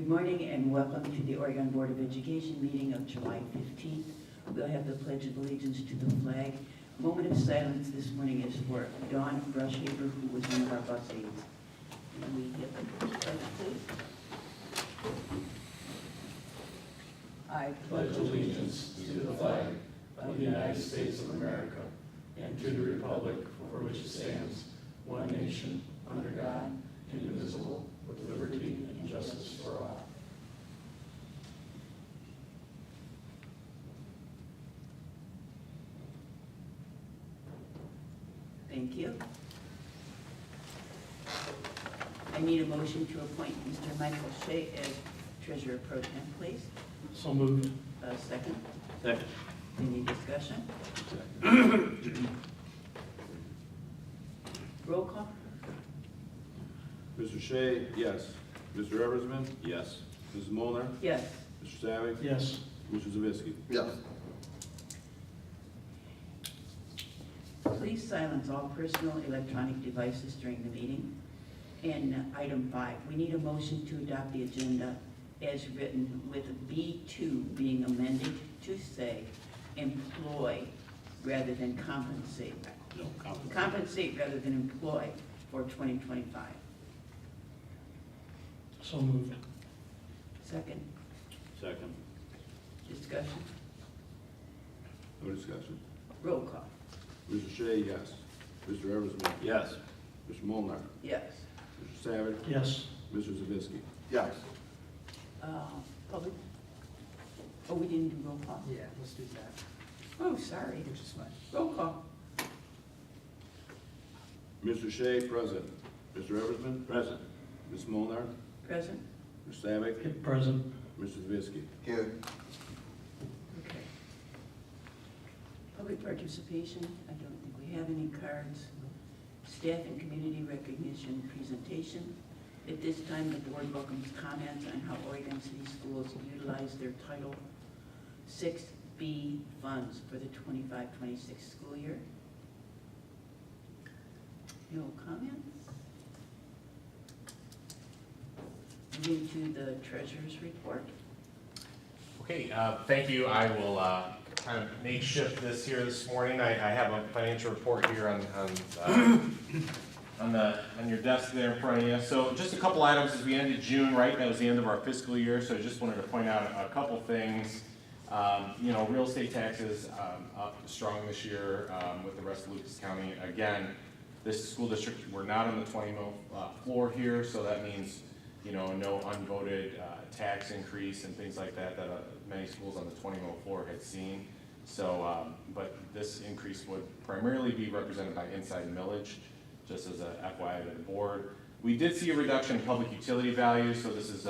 Good morning and welcome to the Oregon Board of Education meeting of July 15th. We'll have the Pledge of Allegiance to the flag. A moment of silence this morning is for Dawn Brushhaber, who was one of our bus aides. And we get the pledge, please. I pledge allegiance to the flag of the United States of America and to the republic for which it stands, one nation, under God, indivisible, with liberty and justice for all. Thank you. I need a motion to appoint Mr. Michael Shea as Treasurer Pro Tem, please. So moved. Second. Second. Any discussion? Roll call. Mr. Shea, yes. Mr. Eversman? Yes. Mrs. Molnar? Yes. Mr. Savick? Yes. Mr. Zavisky? Yes. Please silence all personal electronic devices during the meeting. And item 5, we need a motion to adopt the agenda as written, with B2 being amended to say employ rather than compensate. No, Compensate rather than employ for 2025. So moved. Second. Second. Discussion. No discussion. Roll call. Mr. Shea, yes. Mr. Eversman? Yes. Mr. Molnar? Yes. Mr. Savick? Yes. Mr. Zavisky? Yes. Public? Oh, we didn't do roll call? Yeah, let's do that, Oh, sorry. which is fine. Roll call. Mr. Shea, present. Mr. Eversman? Present. Ms. Molnar? Present? Mr. Savick? Present. Mr. Zavisky? Here. Okay. Public participation, I don't think we have any cards. Staff and community recognition presentation. At this time, the board welcomes comments on how Oregon City Schools utilize their Title VI-B funds for the 25-26 school year. No comments? Moving to the treasurer's report. Okay, thank you. I will kind of makeshift this here this morning. I have a financial report here on your desk there in front of you. So just a couple items as we ended June, right? That was the end of our fiscal year. So I just wanted to point out a couple things. Real estate taxes up strong this year with the rest of Lucas County. Again, this school district, we're not on the 20 mil floor here, so that means no unvoted tax increase and things like that many schools on the 20 mil floor had seen. So, but this increase would primarily be represented by inside millage, just as a FYI to the board. We did see a reduction in public utility values, so this is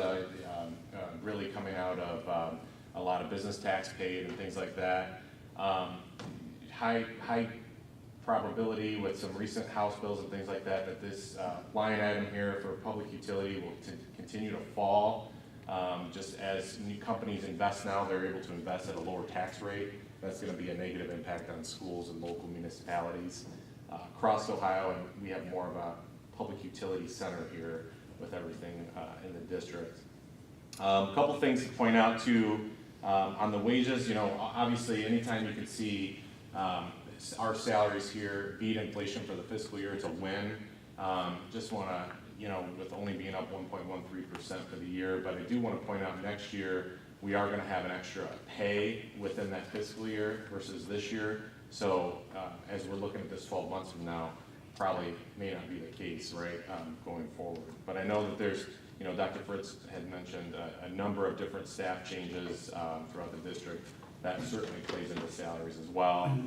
really coming out of a lot of business tax paid and things like that. High probability with some recent House bills and things like that this line item here for public utility will continue to fall. Just as new companies invest now, they're able to invest at a lower tax rate. That's going to be a negative impact on schools and local municipalities across Ohio, and we have more of a public utility center here with everything in the district. A couple things to point out too on the wages. Obviously, anytime you can see our salaries here beat inflation for the fiscal year, it's a win. Just want to, with only being up 1.13% for the year, but I do want to point out next year we are going to have an extra pay within that fiscal year versus this year. So as we're looking at this 12 months from now, probably may not be the case, right, going forward. But I know that there's, Dr. Fritz had mentioned a number of different staff changes throughout the district. That certainly plays into salaries as well.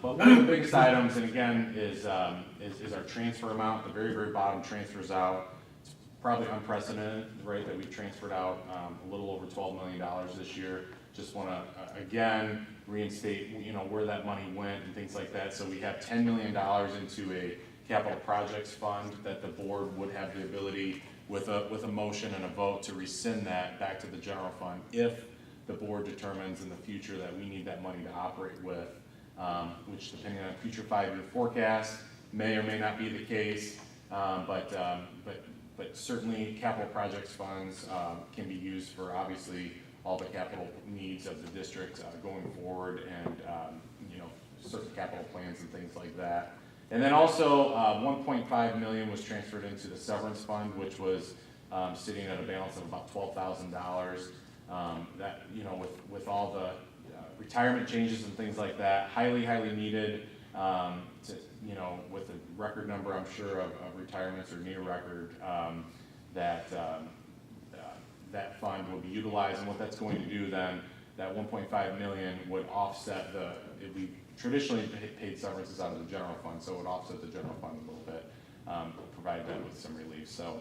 But one of the biggest items, and again, is our transfer amount. The very, very bottom transfers out. It's probably unprecedented, right, that we've transferred out a little over $12 million this year. Just want to, again, reinstate, where that money went and things like that. So we have $10 million into a capital projects fund that the board would have the ability, with a motion and a vote, to rescind that back to the general fund if the board determines in the future that we need that money to operate with, which, depending on future 5-year forecast, may or may not be the case. But But certainly, capital projects funds can be used for obviously all the capital needs of the district going forward, and certain capital plans and things like that. And then also, 1.5 million was transferred into the severance fund, which was sitting at a balance of about $12,000. That, with all the retirement changes and things like that, highly needed. With a record number, I'm sure, of retirements or near record, that fund will be utilized. And what that's going to do then, that 1.5 million would offset we traditionally paid severances out of the general fund, so it would offset the general fund a little bit, provide them with some relief. So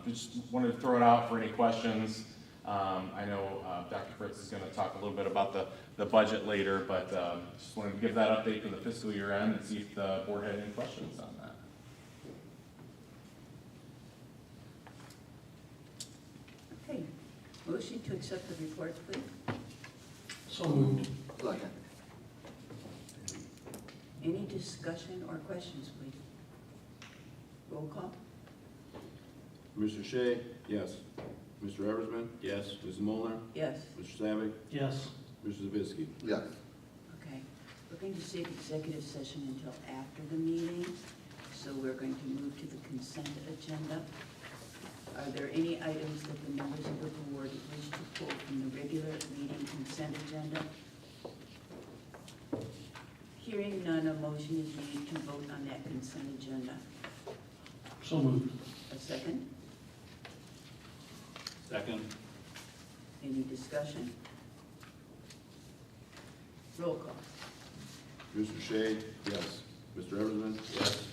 just wanted to throw it out for any questions. I know Dr. Fritz is going to talk a little bit about the budget later, but just wanted to give that update for the fiscal year end and see if the board had any questions on that. Okay, motion to accept the reports, please. So moved. Second. Any discussion or questions, please? Roll call? Mr. Shea? Yes. Mr. Eversman? Yes. Mrs. Molnar? Yes. Mr. Savick? Yes. Mr. Zavisky? Yes. Okay, we're going to save executive session until after the meeting, so we're going to move to the consent agenda. Are there any items that the members of the board wish to pull from the regular meeting consent agenda? Hearing none, a motion is needed to vote on that consent agenda. So moved. A second? Second. Any discussion? Roll call. Mr. Shea? Yes. Mr. Eversman? Yes.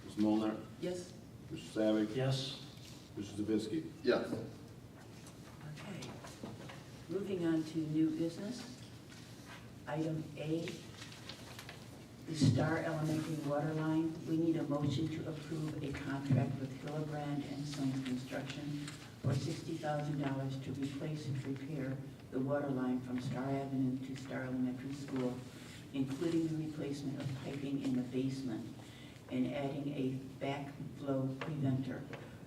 Mrs. Molnar? Yes? Mr. Savick? Yes. Mr. Zavisky? Yes. Okay. Moving on to new business. Item A, the Star Elementary water line. We need a motion to approve a contract with Hillebrand and Sons Construction for $60,000 to replace and repair the water line from Star Avenue to Star Elementary School, including the replacement of piping in the basement and adding a backflow preventer.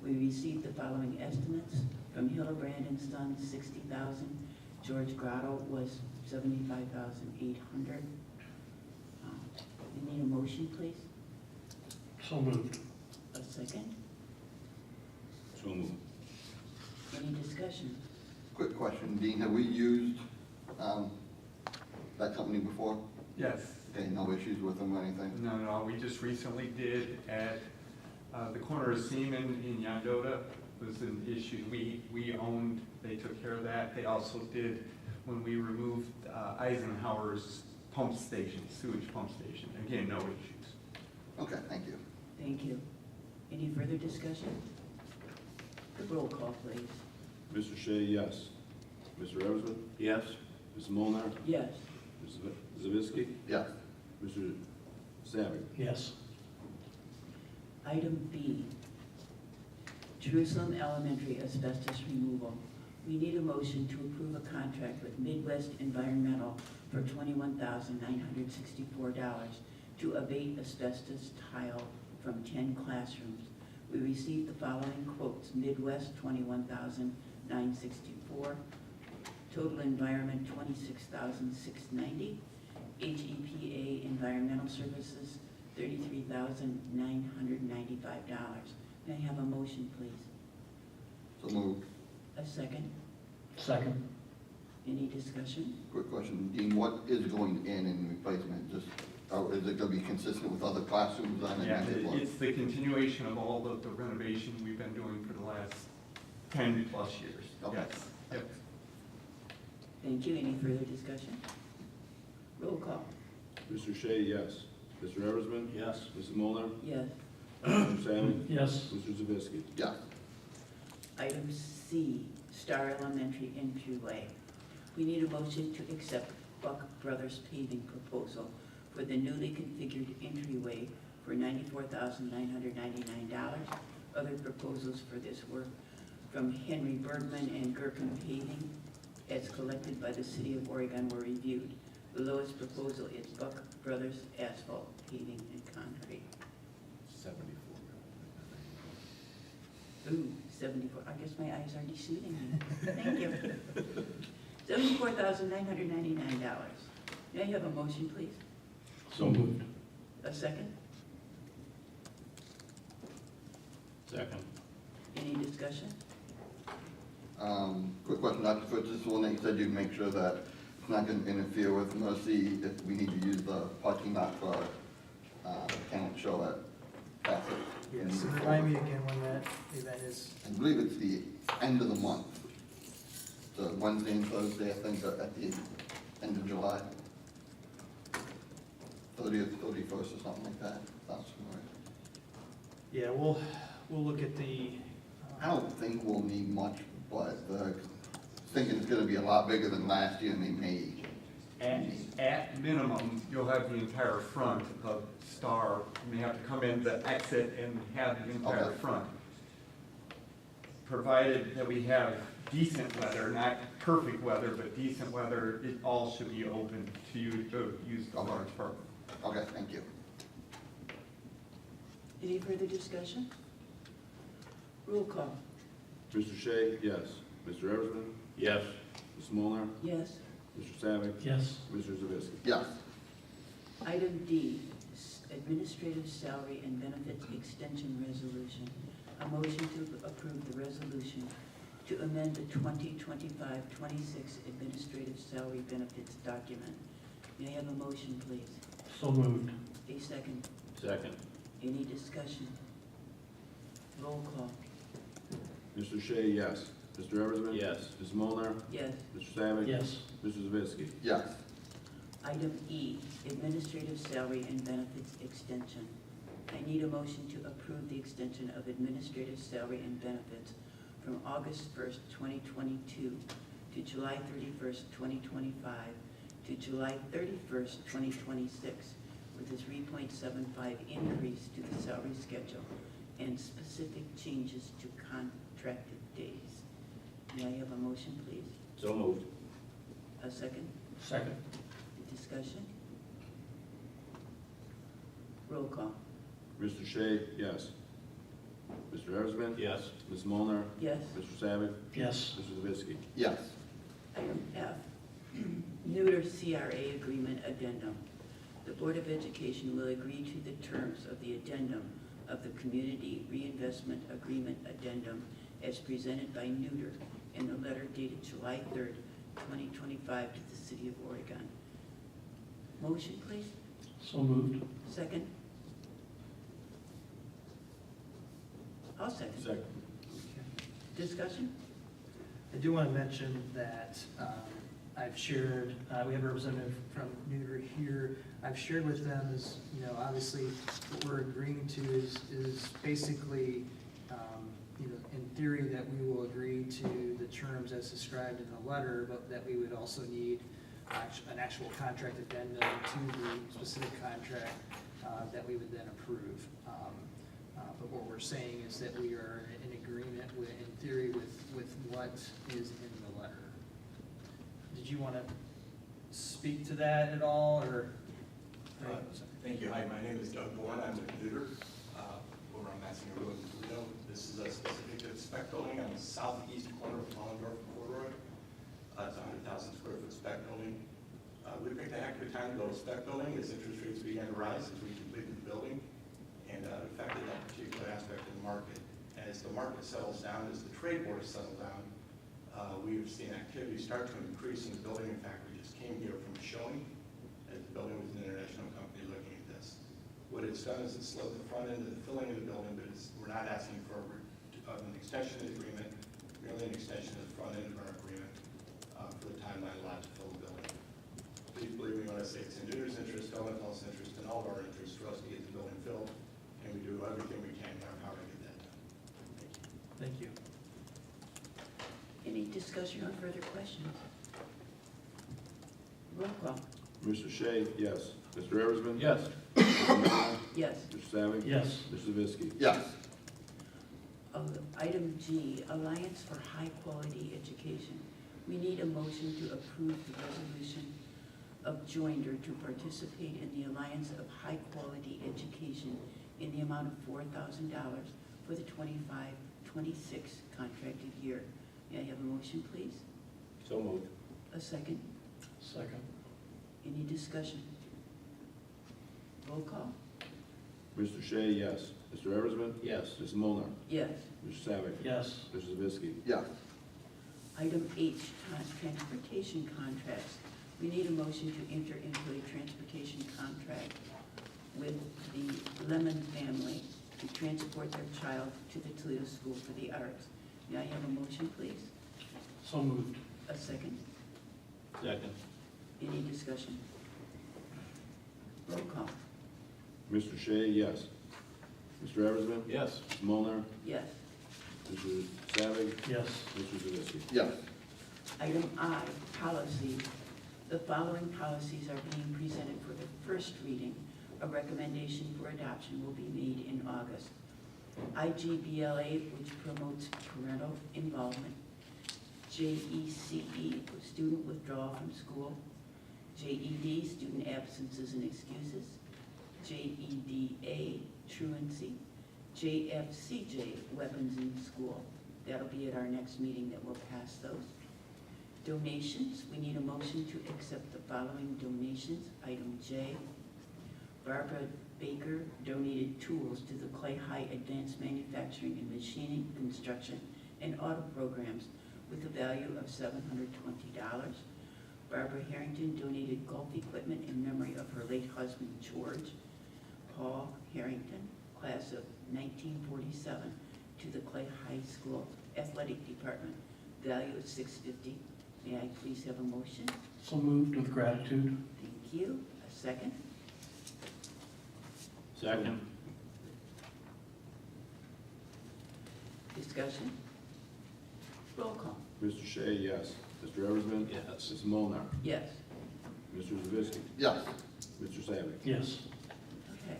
We received the following estimates from Hillebrand and Sons, $60,000. George Grotto was $75,800. We need a motion, please. So moved. A second. So moved. Any discussion? Quick question, Dean, have we used that company before? Yes. Okay, no issues with them or anything? No, we just recently did at the corner of Seaman in Yandota was an issue we owned. They took care of that. They also did when we removed Eisenhower's pump station, sewage pump station. Again, no issues. Okay, thank you. Thank you. Any further discussion? The roll call, please. Mr. Shea, yes. Mr. Eversman? Yes. Mrs. Molnar? Yes. Mr. Zavisky? Yes. Mr. Savick? Yes. Item B, Jerusalem Elementary asbestos removal. We need a motion to approve a contract with Midwest Environmental for $21,964 to abate asbestos tile from 10 classrooms. We received the following quotes: Midwest, $21,964, Total Environment, $26,690, HEPA Environmental Services, $33,995. May I have a motion, please? So moved. A second? Second. Any discussion? Quick question, Dean, what is going in replacement? Just, is it gonna be consistent with other classrooms on it? Yeah, it's the continuation of all of the renovation we've been doing for the last 10 plus years. Okay. Yes. Yep. Thank you. Any further discussion? Roll call. Mr. Shea, yes. Mr. Eversman? Yes. Mrs. Molnar? Yes. Mr. Savick? Yes. Mr. Zavisky? Yes. Item C, Star Elementary entryway. We need a motion to accept Buck Brothers paving proposal for the newly configured entryway for $94,999. Other proposals for this work from Henry Bergman and Gherkin Paving, as collected by the City of Oregon, were reviewed. The lowest proposal is Buck Brothers Asphalt Paving and Concrete. 74. Ooh, 74, I guess my eyes are deceiving me. Thank you. $74,999. May I have a motion, please? So moved. A second? Second. Any discussion? Quick question, Dr. Fritz, this is one that you said you'd make sure that it's not going to interfere with Mercy if we need to use the parking lot for talent show at Bassett. Yes, and remind me again when that event is. I believe it's the end of the month. The Wednesday and Thursday, I think, at the end of July. 30th, 31st or something like that. Sounds familiar. Yeah, we'll look at the, I don't think we'll need much, but thinking it's gonna be a lot bigger than last year, and they may. At minimum, you'll have the entire front of Star. You may have to come in the exit and have the entire Okay. front. Provided that we have decent weather, not perfect weather, but decent weather, it all should be open to you to use the Okay. large park. Okay, thank you. Any further discussion? Roll call. Mr. Shea? Yes. Mr. Eversman? Yes. Ms. Molnar, Yes. Mr. Savick? yes, Mr. Zavisky? Yes. Item D, Administrative Salary and Benefits Extension Resolution. A motion to approve the resolution to amend the 2025-26 Administrative Salary Benefits document. May I have a motion, please? so moved. A second. Second. Any discussion? Roll call. Mr. Shea? Yes. Mr. Eversman? Yes. Ms. Molnar, Yes. Mr. Savick? Yes, Mr. Zavisky? Yes. Item E, Administrative Salary and Benefits Extension. I need a motion to approve the extension of administrative salary and benefits from August 1st, 2022 to July 31st, 2025 to July 31st, 2026 with a 3.75 increase to the salary schedule and specific changes to contracted days. May I have a motion, please? So moved. A second? second, Discussion? Roll call. Mr. Shea? Yes. Mr. Eversman? Yes. Ms. Molnar, Yes. Mr. Savick? yes, Mr. Zavisky? Yes. Item F, neuter CRA agreement addendum. The Board of Education will agree to the terms of the addendum of the Community Reinvestment Agreement Addendum as presented by Neuter in the letter dated July 3rd, 2025 to the City of Oregon. Motion, please? so moved. Second? I'll second. Second. Discussion? I do want to mention that I've shared, we have a representative from Neuter here. I've shared with them is, you know, obviously what we're agreeing to is basically, you know, in theory that we will agree to the terms as described in the letter, but that we would also need an actual contract addendum to the specific contract that we would then approve. But what we're saying is that we are in agreement with, in theory, with what is in the letter. Did you want to speak to that at all, or? Thank you. Hi, my name is Doug Bourne. I'm with Neuter over on Massena Road in Toledo. This is a specific to the spec building on the southeast corner of Mollendorf and Corduroy. It's a 100,000 square foot spec building. We picked an accurate time to build a spec building as interest rates began to rise as we completed the building, and it affected that particular aspect of the market. As the market settles down, as the trade wars settle down, we've seen activity start to increase in the building. In fact, we just came here from a showing at the building with an international company looking at this. What it's done is it's slowed the front end of the filling of the building, but we're not asking for an extension of the agreement, merely an extension of the front end of our agreement for the timeline allowed to fill the building. Please believe me when I say it's in Neuter's interest, OFL's interest, and all of our interests for us to get the building filled, and we do everything we can in our power to get that done. Thank you. Thank you. Any discussion or further questions? Roll call. Mr. Shea? Yes. Mr. Eversman? Yes. Ms. Molnar, Yes. Mr. Savick? Yes, Mr. Zavisky? Yes. Item G, Alliance for High Quality Education. We need a motion to approve the resolution of joinder to participate in the Alliance of High Quality Education in the amount of $4,000 for the 26 contracted year. May I have a motion, please? So moved. A second? Second. Any discussion? Roll call? Mr. Shea, yes. Mr. Eversman? Yes. Ms. Molnar. Yes. Mr. Savick. Yes. Mr. Zavisky. Yes. Item H, transportation contracts. We need a motion to enter into a transportation contract with the Lemon family to transport their child to the Toledo School for the Arts. May I have a motion, please? So moved. A second? Second. Any discussion? Roll call? Mr. Shea, yes. Mr. Eversman? Yes. Ms. Molnar. Yes. Mr. Savick. Yes. Mr. Zavisky. Yes. Item I, policy. The following policies are being presented for the first reading. A recommendation for adoption will be made in August. IGBLA, which promotes parental involvement. JECE, student withdrawal from school. JED, student absences and excuses. JEDA, truancy. JFCJ, weapons in school. That'll be at our next meeting that we'll pass those. Donations, we need a motion to accept the following donations. Item J, Barbara Baker donated tools to the Clay High Advanced Manufacturing and Machining, Construction, and Auto Programs with a value of $720. Barbara Harrington donated golf equipment in memory of her late husband, George. Paul Harrington, class of 1947, to the Clay High School Athletic Department, value of $650. May I please have a motion? So moved with gratitude. Thank you. A second? Second. Discussion? Roll call? Mr. Shea, yes. Mr. Eversman? Yes. Ms. Molnar. Yes. Mr. Zavisky. Yes. Mr. Savick. Yes. Okay.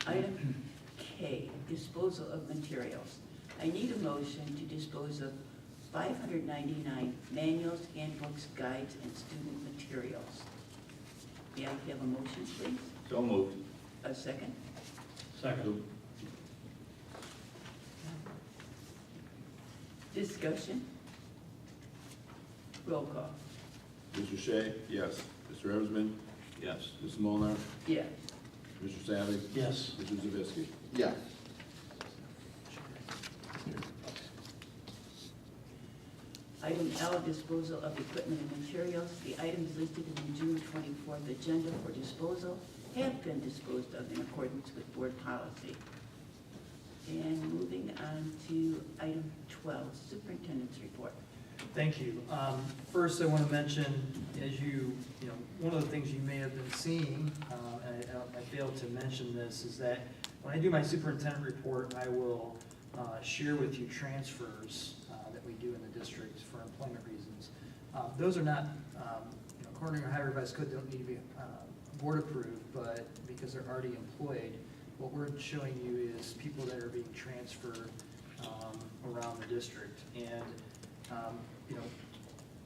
Item K, disposal of materials. I need a motion to dispose of 599 manuals, handbooks, guides, and student materials. May I have a motion, please? So moved. A second? Second. Discussion? Roll call? Mr. Shea, yes. Mr. Eversman? Yes. Ms. Molnar. Yes. Mr. Savick. Yes. Mr. Zavisky. Yes. Item L, disposal of equipment and materials. The items listed in the June 24th agenda for disposal have been disposed of in accordance with board policy. And moving on to item 12, superintendent's report. Thank you. First, I want to mention, as one of the things you may have been seeing, and I failed to mention this, is that when I do my superintendent report, I will share with you transfers that we do in the district for employment reasons. Those are not, according to Ohio Revised Code, don't need to be board approved, but because they're already employed, what we're showing you is people that are being transferred around the district. And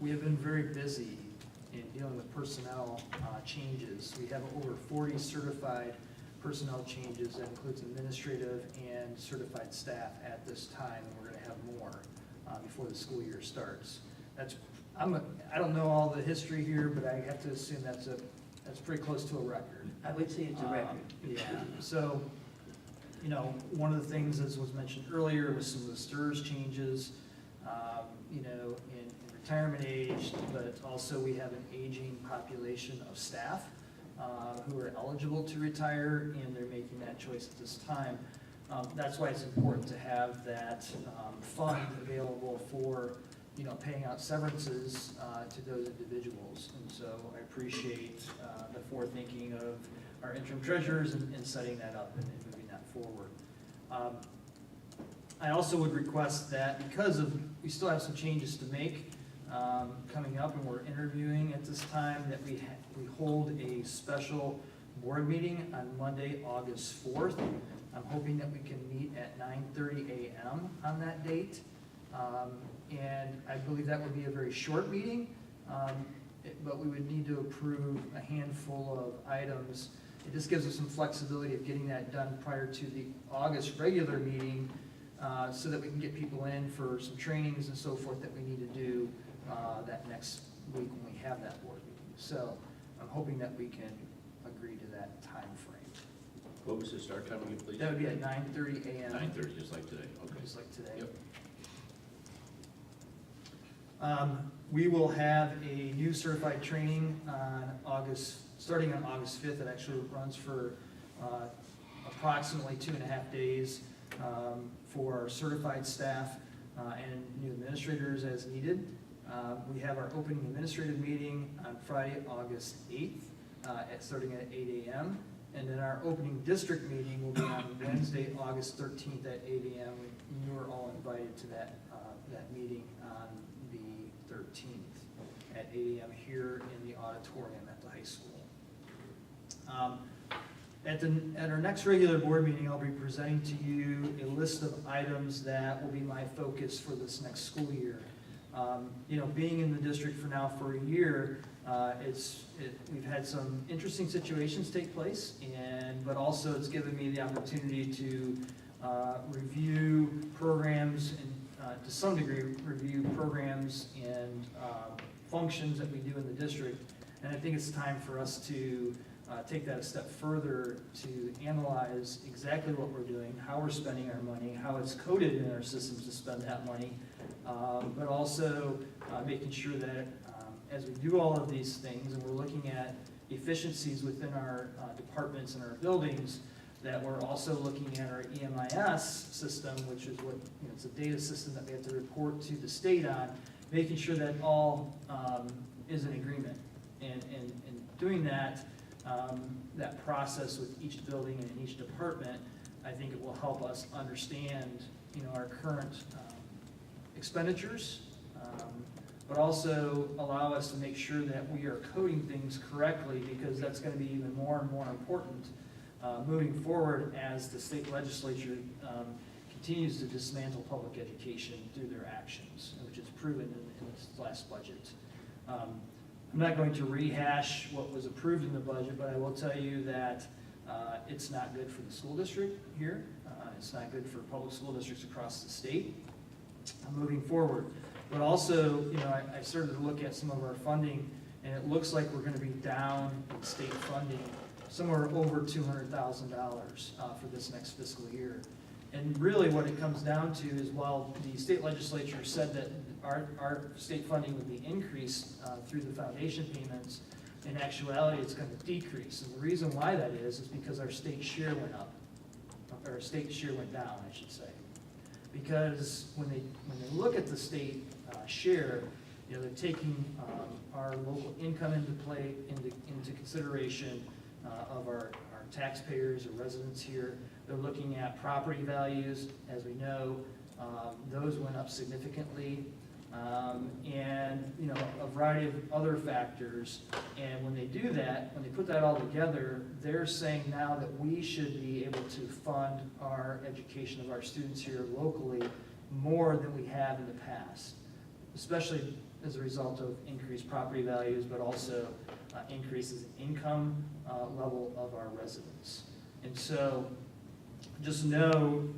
we have been very busy in dealing with personnel changes. We have over 40 certified personnel changes. That includes administrative and certified staff at this time, and we're going to have more before the school year starts. I don't know all the history here, but I have to assume that's pretty close to a record. I would say it's a record. Yeah, so, one of the things, as was mentioned earlier, was some of the STRS changes, in retirement age, but also we have an aging population of staff who are eligible to retire, and they're making that choice at this time. That's why it's important to have that fund available for, paying out severances to those individuals. And so I appreciate the forethinking of our interim treasurers in setting that up and moving that forward. I also would request that, because we still have some changes to make coming up, and we're interviewing at this time, that we hold a special board meeting on Monday, August 4th. I'm hoping that we can meet at 9:30 a.m. on that date. And I believe that would be a very short meeting, but we would need to approve a handful of items. It just gives us some flexibility of getting that done prior to the August regular meeting, so that we can get people in for some trainings and so forth that we need to do that next week when we have that board meeting. So I'm hoping that we can agree to that time frame. What was the start time again, please? That would be at 9:30 a.m. 9:30, just like today, okay. Just like today. Yep. We will have a new certified training starting on August 5th. It actually runs for approximately 2.5 days for our certified staff and new administrators as needed. We have our opening administrative meeting on Friday, August 8th, starting at 8 a.m. And then our opening district meeting will be on Wednesday, August 13th at 8 a.m. You are all invited to that meeting on the 13th at 8 a.m. here in the auditorium at the high school. At our next regular board meeting, I'll be presenting to you a list of items that will be my focus for this next school year. Being in the district for a year, we've had some interesting situations take place, but also it's given me the opportunity to review programs and to some degree review programs and functions that we do in the district. And I think it's time for us to take that a step further to analyze exactly what we're doing, how we're spending our money, how it's coded in our systems to spend that money, but also making sure that as we do all of these things and we're looking at efficiencies within our departments and our buildings, that we're also looking at our EMIS system, which is it's a data system that we have to report to the state on, making sure that all is in agreement. And doing that process with each building and each department, I think it will help us understand, our current expenditures, but also allow us to make sure that we are coding things correctly, because that's going to be even more and more important moving forward as the state legislature continues to dismantle public education through their actions, which is proven in this last budget. I'm not going to rehash what was approved in the budget, but I will tell you that it's not good for the school district here. It's not good for public school districts across the state moving forward. But also, I started to look at some of our funding, and it looks like we're going to be down in state funding somewhere over $200,000 for this next fiscal year. And really what it comes down to is, while the state legislature said that our state funding would be increased through the foundation payments, in actuality it's going to decrease. And the reason why that is because our state share went up, or our state share went down, I should say. Because when they look at the state share, they're taking our local income into consideration of our taxpayers or residents here. They're looking at property values. As we know, those went up significantly, and a variety of other factors. And when they do that, when they put that all together, they're saying now that we should be able to fund our education of our students here locally more than we have in the past, especially as a result of increased property values, but also increases in income level of our residents. And so just know,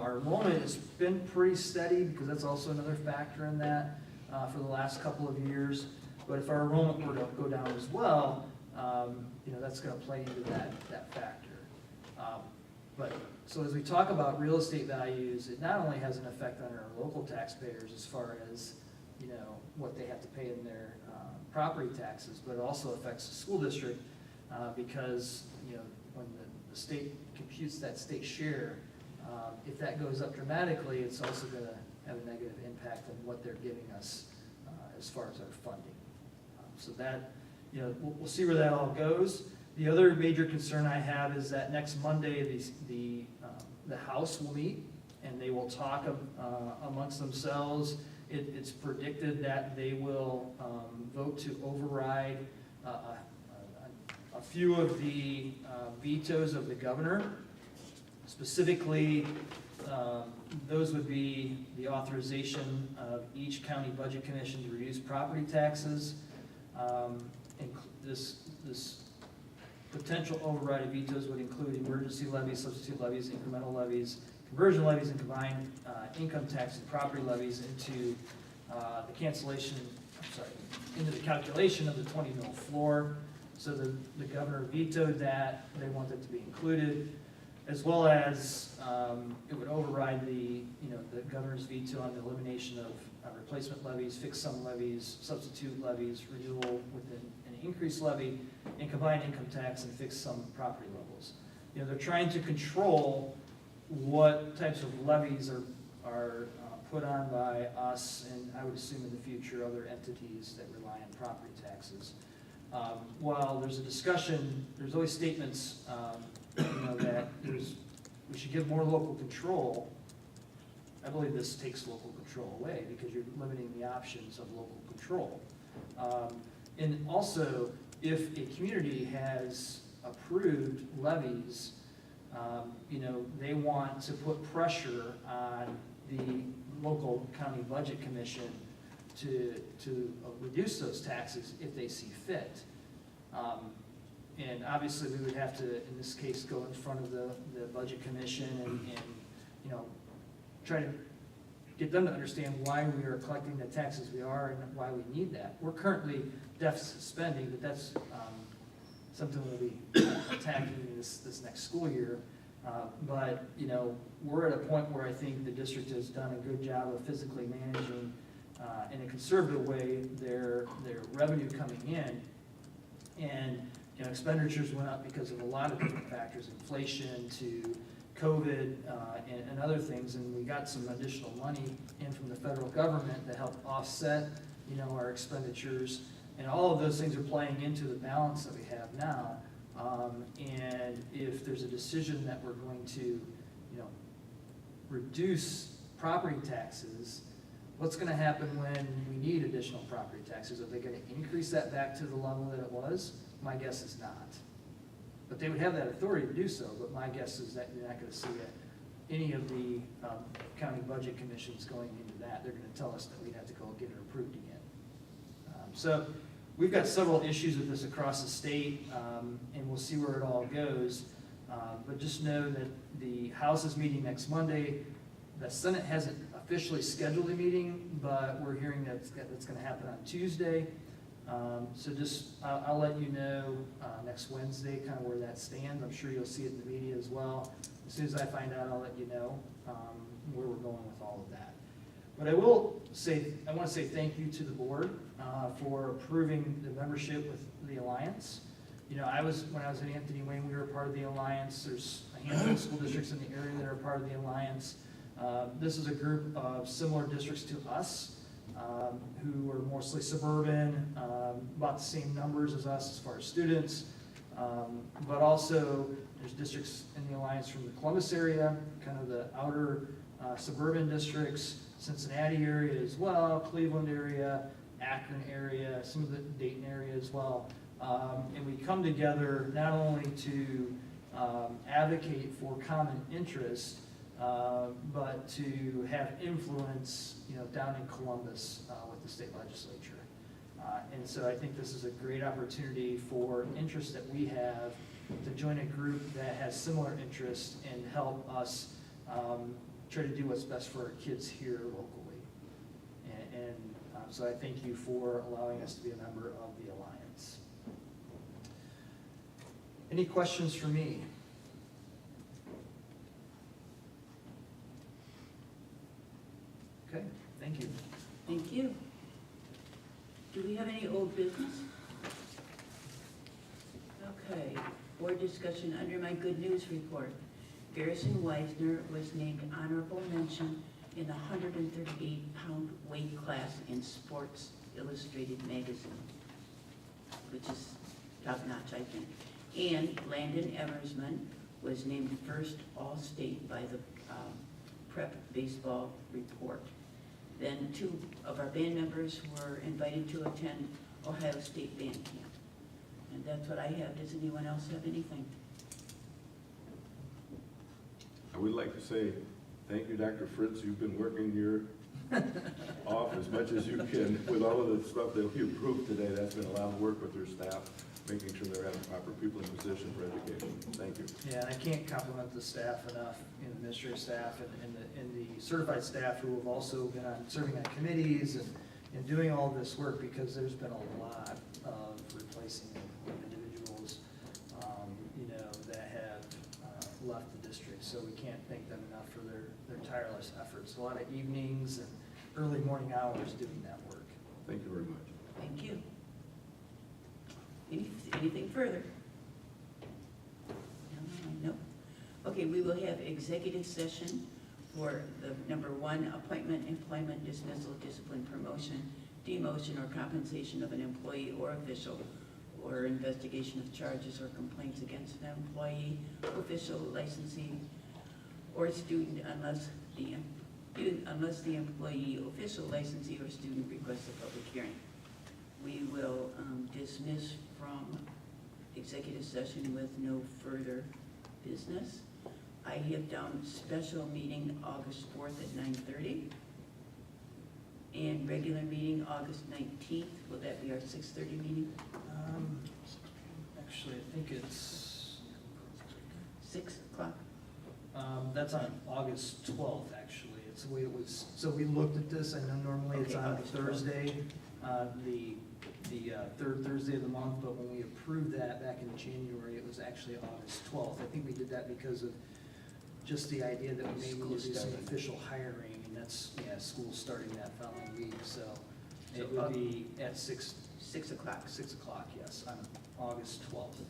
our enrollment has been pretty steady, because that's also another factor in that for the last couple of years. But if our enrollment were to go down as well, that's going to play into that factor. So as we talk about real estate values, it not only has an effect on our local taxpayers as far as what they have to pay in their property taxes, but it also affects the school district because when the state computes that state share, if that goes up dramatically, it's also going to have a negative impact on what they're giving us as far as our funding. So that, we'll see where that all goes. The other major concern I have is that next Monday, the House will meet, and they will talk amongst themselves. It's predicted that they will vote to override a few of the vetoes of the governor. Specifically, those would be the authorization of each county budget commission to reduce property taxes. And this potential override of vetoes would include emergency levies, substitute levies, incremental levies, conversion levies and combined income tax and property levies into the cancellation, into the calculation of the 20 mil floor. So the governor vetoed that. They want it to be included, as well as it would override the governor's veto on the elimination of replacement levies, fixed sum levies, substitute levies, renewal with an increased levy, and combined income tax and fixed sum property levels. They're trying to control what types of levies are put on by us, and I would assume in the future other entities that rely on property taxes. While there's a discussion, there's always statements that we should give more local control. I believe this takes local control away because you're limiting the options of local control. And also, if a community has approved levies, they want to put pressure on the local county budget commission to reduce those taxes if they see fit. And obviously, we would have to, in this case, go in front of the budget commission and try to get them to understand why we are collecting the taxes we are and why we need that. We're currently deficit spending, but that's something we'll be attacking this next school year. But we're at a point where I think the district has done a good job of physically managing in a conservative way their revenue coming in. And expenditures went up because of a lot of different factors, inflation to COVID and other things, and we got some additional money in from the federal government to help offset our expenditures, and all of those things are playing into the balance that we have now. And if there's a decision that we're going to reduce property taxes, what's going to happen when we need additional property taxes? Are they going to increase that back to the level that it was? My guess is not. But they would have that authority to do so, but my guess is that you're not going to see any of the county budget commissions going into that. They're going to tell us that we'd have to go get it approved again. So we've got several issues with this across the state, and we'll see where it all goes. But just know that the House is meeting next Monday. The Senate hasn't officially scheduled a meeting, but we're hearing that that's going to happen on Tuesday. So just, I'll let you know next Wednesday kind of where that stands. I'm sure you'll see it in the media as well. As soon as I find out, I'll let you know where we're going with all of that. But I want to say thank you to the board for approving the membership with the Alliance. When I was at Anthony Wayne, we were part of the Alliance. There's a handful of school districts in the area that are part of the Alliance. This is a group of similar districts to us, who are mostly suburban, about the same numbers as us as far as students, but also there's districts in the Alliance from the Columbus area, kind of the outer suburban districts, Cincinnati area as well, Cleveland area, Akron area, some of the Dayton area as well. And we come together not only to advocate for common interests, but to have influence, down in Columbus with the state legislature. And so I think this is a great opportunity for interests that we have to join a group that has similar interests and help us try to do what's best for our kids here locally. And so I thank you for allowing us to be a member of the Alliance. Any questions for me? Okay, thank you. Thank you. Do we have any old business? Okay, board discussion under my good news report. Garrison Weisner was named honorable mention in the 138-pound weight class in Sports Illustrated magazine, which is top-notch, I think. And Landon Eversman was named first All-State by the Prep Baseball Report. Then 2 of our band members were invited to attend Ohio State Band Camp. And that's what I have. Does anyone else have anything? I would like to say thank you, Dr. Fritz. You've been working your off as much as you can with all of the stuff that you approved today. That's been a lot of work with your staff. making sure they're having proper people in position for education. Thank you. Yeah, and I can't compliment the staff enough, the administrative staff and the certified staff who have also been serving on committees and doing all this work, because there's been a lot of replacing of individuals, that have left the district. So we can't thank them enough for their tireless efforts. A lot of evenings and early morning hours doing that work. Thank you very much. Thank you. Anything further? No? Okay, we will have executive session for the number 1, appointment, employment, dismissal, discipline, promotion, demotion, or compensation of an employee or official, or investigation of charges or complaints against an employee, official, licensee, or student unless the employee, official, licensee, or student requests a public hearing. We will dismiss from executive session with no further business. I have down special meeting August 4th at 9:30. And regular meeting August 19th. Will that be our 6:30 meeting? Actually, I think it's, 6 o'clock? that's on August 12th, actually. It's the way it was, so we looked at this. I know normally it's Okay, on August 12th. Thursday, the third Thursday of the month, but when we approved that back in January, it was actually August 12th. I think we did that because of just the idea that we may need to do some starting. official hiring, and that's, school starting that following week, so it So, would be at 6 o'clock. o'clock, yes, on August 12th.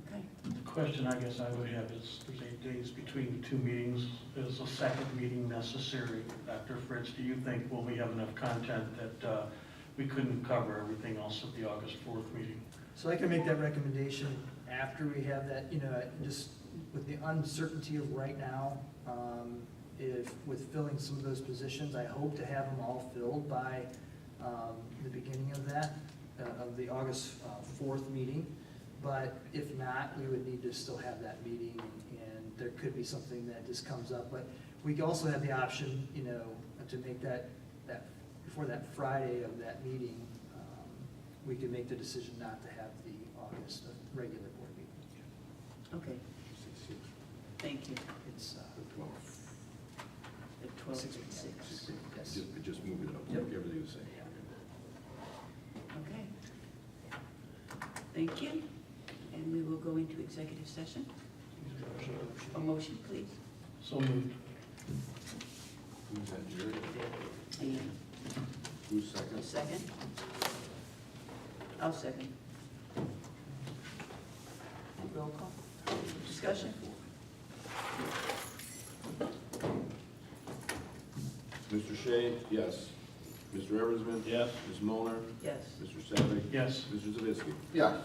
Okay. The question I guess I would have is, there's 8 days between the 2 meetings. Is a second meeting necessary? Dr. Fritz, do you think, will we have enough content that we couldn't cover everything else at the August 4th meeting? So I can make that recommendation after we have that, just with the uncertainty of right now, if with filling some of those positions, I hope to have them all filled by the beginning of the August 4th meeting. But if not, we would need to still have that meeting, and there could be something that just comes up. But we also have the option, to make that before that Friday of that meeting, we can make the decision not to have the August regular board meeting. Okay, thank you. It's The 12th. The 12th 6 at 6. Yes. Just move it up. Yep. Everything the same. Okay. Thank you. And we will go into executive session. A motion, please. So moved. Who's that, Jerry? The Who's second? second. I'll second. Roll call. Discussion? Mr. Shea? Yes. Mr. Eversman? Yes. Ms. Molnar? Yes. Mr. Savick? Yes. Mr. Zavisky? Yes.